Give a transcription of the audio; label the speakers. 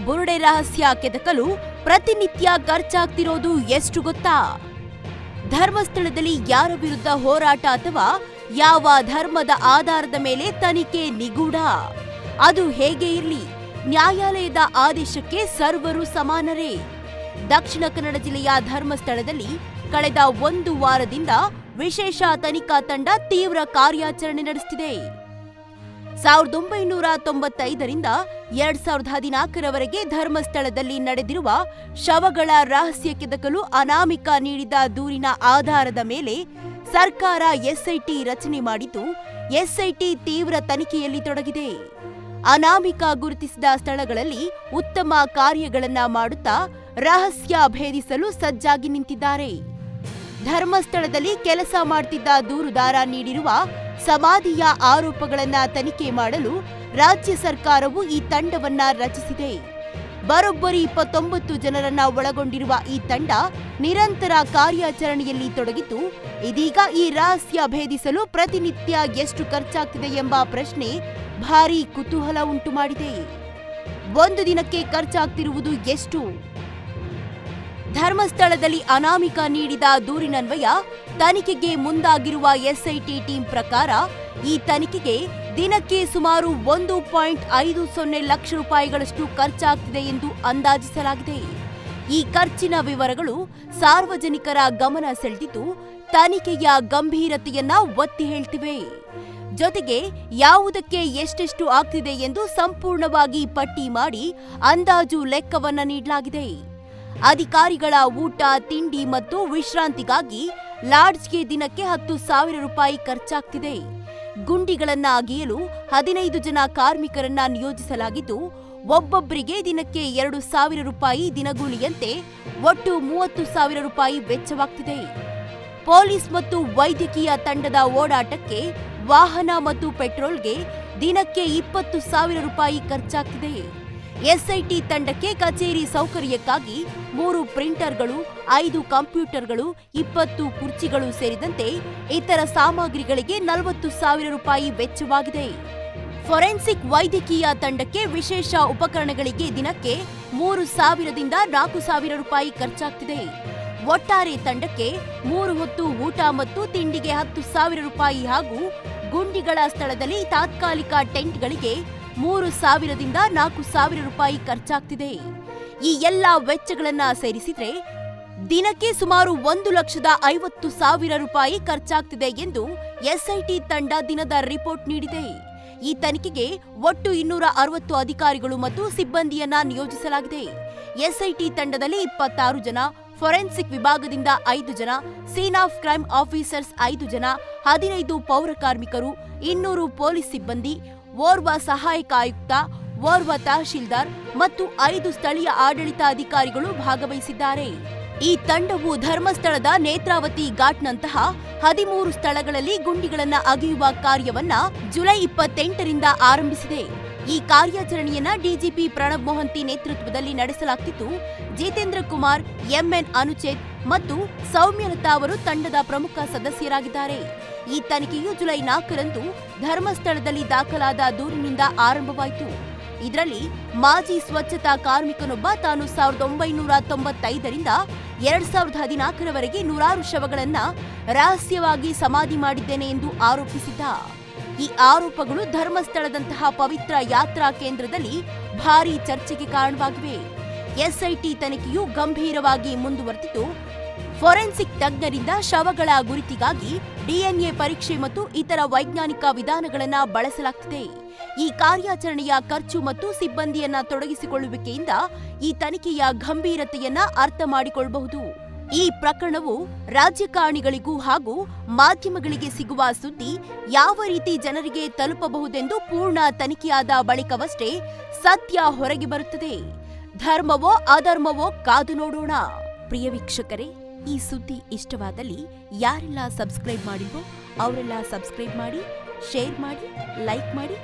Speaker 1: ಬುರುಡೆ ರಹಸ್ಯ ಕೆದಕಲು ಪ್ರತಿನಿತ್ಯ ಖರ್ಚಾಗ್ತಿರೋದು ಎಷ್ಟು ಗೊತ್ತಾ? ಧರ್ಮಸ್ಥಳದಲ್ಲಿ ಯಾರ ವಿರುದ್ಧ ಹೋರಾಟ ಅಥವಾ ಯಾವ ಧರ್ಮದ ಆಧಾರದ ಮೇಲೆ ತನಿಖೆ ನಿಗೂಢ? ಅದು ಹೇಗೆ ಇರಲಿ, ನ್ಯಾಯಾಲಯದ ಆದೇಶಕ್ಕೆ ಸರ್ವರು ಸಮಾನರೇ. ದಕ್ಷಿಣ ಕನ್ನಡ ಜಿಲ್ಲೆಯ ಧರ್ಮಸ್ಥಳದಲ್ಲಿ ಕಳೆದ ಒಂದು ವಾರದಿಂದ ವಿಶೇಷ ತನಿಖಾ ತಂಡ ತೀವ್ರ ಕಾರ್ಯಾಚರಣೆ ನಡೆಸುತ್ತಿದೆ. 1995ರಿಂದ 2014ರವರೆಗೆ ಧರ್ಮಸ್ಥಳದಲ್ಲಿ ನಡೆದಿರುವ ಶವಗಳ ರಹಸ್ಯ ಕೆದಕಲು ಅನಾಮಿಕ ನೀಡಿದ ದೂರಿನ ಆಧಾರದ ಮೇಲೆ ಸರ್ಕಾರ ಎಸ್ಐಟಿ ರಚನೆ ಮಾಡಿದ್ದು, ಎಸ್ಐಟಿ ತೀವ್ರ ತನಿಖೆಯಲ್ಲಿ ತೊಡಗಿದೆ. ಅನಾಮಿಕ ಗುರುತಿಸಿದ ಸ್ಥಳಗಳಲ್ಲಿ ಉತ್ತಮ ಕಾರ್ಯಗಳನ್ನ ಮಾಡುತ್ತಾ ರಹಸ್ಯ ಭೇದಿಸಲು ಸಜ್ಜಾಗಿ ನಿಂತಿದ್ದಾರೆ. ಧರ್ಮಸ್ಥಳದಲ್ಲಿ ಕೆಲಸ ಮಾಡುತ್ತಿದ್ದ ದೂರುದಾರ ನೀಡಿರುವ ಸಮಾಧಿಯ ಆರೋಪಗಳನ್ನ ತನಿಖೆ ಮಾಡಲು ರಾಜ್ಯ ಸರ್ಕಾರವು ಈ ತಂಡವನ್ನ ರಚಿಸಿದೆ. ಬರೋಬ್ಬರಿ 29 ಜನರನ್ನ ಒಳಗೊಂಡಿರುವ ಈ ತಂಡ ನಿರಂತರ ಕಾರ್ಯಾಚರಣೆಯಲ್ಲಿ ತೊಡಗಿದ್ದು, ಇದೀಗ ಈ ರಹಸ್ಯ ಭೇದಿಸಲು ಪ್ರತಿನಿತ್ಯ ಎಷ್ಟು ಖರ್ಚಾಗ್ತಿದೆ ಎಂಬ ಪ್ರಶ್ನೆ ಭಾರೀ ಕುತೂಹಲ ಉಂಟು ಮಾಡಿದೆ. ಒಂದು ದಿನಕ್ಕೆ ಖರ್ಚಾಗ್ತಿರುವುದು ಎಷ್ಟು? ಧರ್ಮಸ್ಥಳದಲ್ಲಿ ಅನಾಮಿಕ ನೀಡಿದ ದೂರಿನನ್ವಯ ತನಿಖೆಗೆ ಮುಂದಾಗಿರುವ ಎಸ್ಐಟಿ ಟೀಮ್ ಪ್ರಕಾರ ಈ ತನಿಖೆಗೆ ದಿನಕ್ಕೆ ಸುಮಾರು 1.50 ಲಕ್ಷ ರೂಪಾಯಿಗಳಷ್ಟು ಖರ್ಚಾಗ್ತಿದೆ ಎಂದು ಅಂದಾಜಿಸಲಾಗಿದೆ. ಈ ಖರ್ಚಿನ ವಿವರಗಳು ಸಾರ್ವಜನಿಕರ ಗಮನ ಸೆಳೆದಿದ್ದು, ತನಿಖೆಯ ಗಂಭೀರತೆಯನ್ನ ಒತ್ತಿ ಹೇಳ್ತಿವೆ. ಜೊತೆಗೆ ಯಾವುದಕ್ಕೆ ಎಷ್ಟೆಷ್ಟು ಆಗ್ತಿದೆ ಎಂದು ಸಂಪೂರ್ಣವಾಗಿ ಪಟ್ಟಿ ಮಾಡಿ ಅಂದಾಜು ಲೆಕ್ಕವನ್ನ ನೀಡಲಾಗಿದೆ. ಅಧಿಕಾರಿಗಳ ಊಟ, ತಿಂಡಿ ಮತ್ತು ವಿಶ್ರಾಂತಿಗಾಗಿ ಲಾಡ್ಜ್ಗೆ ದಿನಕ್ಕೆ 10,000 ರೂಪಾಯಿ ಖರ್ಚಾಗ್ತಿದೆ. ಗುಂಡಿಗಳನ್ನ ಅಗೆಯಲು 15 ಜನ ಕಾರ್ಮಿಕರನ್ನ ನಿಯೋಜಿಸಲಾಗಿದ್ದು, ಒಬ್ಬೊಬ್ಬರಿಗೆ ದಿನಕ್ಕೆ 2,000 ರೂಪಾಯಿ ದಿನಗೂಲಿಯಂತೆ ಒಟ್ಟು 30,000 ರೂಪಾಯಿ ವೆಚ್ಚವಾಗ್ತಿದೆ. ಪೊಲೀಸ್ ಮತ್ತು ವೈದ್ಯಕೀಯ ತಂಡದ ಓಡಾಟಕ್ಕೆ, ವಾಹನ ಮತ್ತು ಪೆಟ್ರೋಲ್ಗೆ ದಿನಕ್ಕೆ 20,000 ರೂಪಾಯಿ ಖರ್ಚಾಗ್ತಿದೆ. ಎಸ್ಐಟಿ ತಂಡಕ್ಕೆ ಕಚೇರಿ ಸೌಕರ್ಯಕ್ಕಾಗಿ 3 ಪ್ರಿಂಟರ್ಗಳು, 5 ಕಂಪ್ಯೂಟರ್ಗಳು, 20 ಕುರ್ಚಿಗಳು ಸೇರಿದಂತೆ ಇತರ ಸಾಮಗ್ರಿಗಳಿಗೆ 40,000 ರೂಪಾಯಿ ವೆಚ್ಚವಾಗಿದೆ. ಫೊರೆನ್ಸಿಕ್ ವೈದ್ಯಕೀಯ ತಂಡಕ್ಕೆ ವಿಶೇಷ ಉಪಕರಣಗಳಿಗೆ ದಿನಕ್ಕೆ 3,000ದಿಂದ 4,000 ರೂಪಾಯಿ ಖರ್ಚಾಗ್ತಿದೆ. ಒಟ್ಟಾರೆ ತಂಡಕ್ಕೆ 3 ಹೊತ್ತು ಊಟ ಮತ್ತು ತಿಂಡಿಗೆ 10,000 ರೂಪಾಯಿ ಹಾಗೂ ಗುಂಡಿಗಳ ಸ್ಥಳದಲ್ಲಿ ತಾತ್ಕಾಲಿಕ ಟೆಂಟ್ಗಳಿಗೆ 3,000ದಿಂದ 4,000 ರೂಪಾಯಿ ಖರ್ಚಾಗ್ತಿದೆ. ಈ ಎಲ್ಲ ವೆಚ್ಚಗಳನ್ನ ಸೇರಿಸಿದ್ರೆ ದಿನಕ್ಕೆ ಸುಮಾರು 1,50,000 ರೂಪಾಯಿ ಖರ್ಚಾಗ್ತಿದೆ ಎಂದು ಎಸ್ಐಟಿ ತಂಡ ದಿನದ ರಿಪೋರ್ಟ್ ನೀಡಿದೆ. ಈ ತನಿಖೆಗೆ ಒಟ್ಟು 260 ಅಧಿಕಾರಿಗಳು ಮತ್ತು ಸಿಬ್ಬಂದಿಯನ್ನ ನಿಯೋಜಿಸಲಾಗಿದೆ. ಎಸ್ಐಟಿ ತಂಡದಲ್ಲಿ 26 ಜನ, ಫೊರೆನ್ಸಿಕ್ ವಿಭಾಗದಿಂದ 5 ಜನ, ಸೀನ್ ಆಫ್ ಕ್ರೈಮ್ ಆಫೀಸರ್ಸ್ 5 ಜನ, 15 ಪೌರ ಕಾರ್ಮಿಕರು, 200 ಪೊಲೀಸ್ ಸಿಬ್ಬಂದಿ, ಓರ್ವ ಸಹಾಯಕ ಆಯುಕ್ತ, ಓರ್ವ ತಹಶೀಲ್ದಾರ್ ಮತ್ತು 5 ಸ್ಥಳೀಯ ಆಡಳಿತ ಅಧಿಕಾರಿಗಳು ಭಾಗವಹಿಸಿದ್ದಾರೆ. ಈ ತಂಡವು ಧರ್ಮಸ್ಥಳದ ನೇತ್ರಾವತಿ ಘಾಟ್ನಂತಹ 13 ಸ್ಥಳಗಳಲ್ಲಿ ಗುಂಡಿಗಳನ್ನ ಅಗೆಯುವ ಕಾರ್ಯವನ್ನ ಜುಲೈ 28ರಿಂದ ಆರಂಭಿಸಿದೆ. ಈ ಕಾರ್ಯಾಚರಣೆಯನ್ನ ಡಿಜಿಪಿ ಪ್ರಣಬ್ ಮೊಹಂತಿ ನೇತೃತ್ವದಲ್ಲಿ ನಡೆಸಲಾಗುತ್ತಿದ್ದು, ಜಿತೇಂದ್ರ ಕುಮಾರ್, ಎಂಎನ್ ಅನುಚೇತ್ ಮತ್ತು ಸೌಮ್ಯಲತಾ ಅವರು ತಂಡದ ಪ್ರಮುಖ ಸದಸ್ಯರಾಗಿದ್ದಾರೆ. ಈ ತನಿಖೆಯು ಜುಲೈ 4ರಂದು ಧರ್ಮಸ್ಥಳದಲ್ಲಿ ದಾಖಲಾದ ದೂರಿನಿಂದ ಆರಂಭವಾಯಿತು. ಇದರಲ್ಲಿ ಮಾಜಿ ಸ್ವಚ್ಛತಾ ಕಾರ್ಮಿಕನೊಬ್ಬ ತಾನು 1995ರಿಂದ 2014ರವರೆಗೆ 100 ಶವಗಳನ್ನ ರಹಸ್ಯವಾಗಿ ಸಮಾಧಿ ಮಾಡಿದ್ದೇನೆ ಎಂದು ಆರೋಪಿಸಿದ್ದ. ಈ ಆರೋಪಗಳು ಧರ್ಮಸ್ಥಳದಂತಹ ಪವಿತ್ರ ಯಾತ್ರಾ ಕೇಂದ್ರದಲ್ಲಿ ಭಾರೀ ಚರ್ಚೆಗೆ ಕಾರಣವಾಗಿವೆ. ಎಸ್ಐಟಿ ತನಿಖೆಯು ಗಂಭೀರವಾಗಿ ಮುಂದುವರೆದಿದ್ದು, ಫೊರೆನ್ಸಿಕ್ ತಜ್ಞರಿಂದ ಶವಗಳ ಗುರುತಿಗಾಗಿ ಡಿಎನ್ಎ ಪರೀಕ್ಷೆ ಮತ್ತು ಇತರ ವೈಜ್ಞಾನಿಕ ವಿಧಾನಗಳನ್ನು ಬಳಸಲಾಗುತ್ತಿದೆ. ಈ ಕಾರ್ಯಾಚರಣೆಯ ಖರ್ಚು ಮತ್ತು ಸಿಬ್ಬಂದಿಯನ್ನ ತೊಡಗಿಸಿಕೊಳ್ಳುವಿಕೆಯಿಂದ ಈ ತನಿಖೆಯ ಗಂಭೀರತೆಯನ್ನ ಅರ್ಥ ಮಾಡಿಕೊಳ್ಳಬಹುದು. ಈ ಪ್ರಕರಣವು ರಾಜಕಾರಣಿಗಳಿಗೂ ಹಾಗೂ ಮಾಧ್ಯಮಗಳಿಗೆ ಸಿಗುವ ಸುದ್ದಿ ಯಾವ ರೀತಿ ಜನರಿಗೆ ತಲುಪಬಹುದೆಂದು ಪೂರ್ಣ ತನಿಖೆಯಾದ ಬಳಿಕವಷ್ಟೇ ಸತ್ಯ ಹೊರಗೆ ಬರುತ್ತದೆ. ಧರ್ಮವೋ ಅಧರ್ಮವೋ ಕಾದು ನೋಡೋಣ. ಪ್ರಿಯ ವೀಕ್ಷಕರೇ, ಈ ಸುದ್ದಿ ಇಷ್ಟವಾದಲ್ಲಿ ಯಾರೆಲ್ಲ ಸಬ್ಸ್ಕ್ರೈಬ್ ಮಾಡಿಲ್ವೋ ಅವರೆಲ್ಲ ಸಬ್ಸ್ಕ್ರೈಬ್ ಮಾಡಿ, ಶೇರ್ ಮಾಡಿ, ಲೈಕ್ ಮಾಡಿ.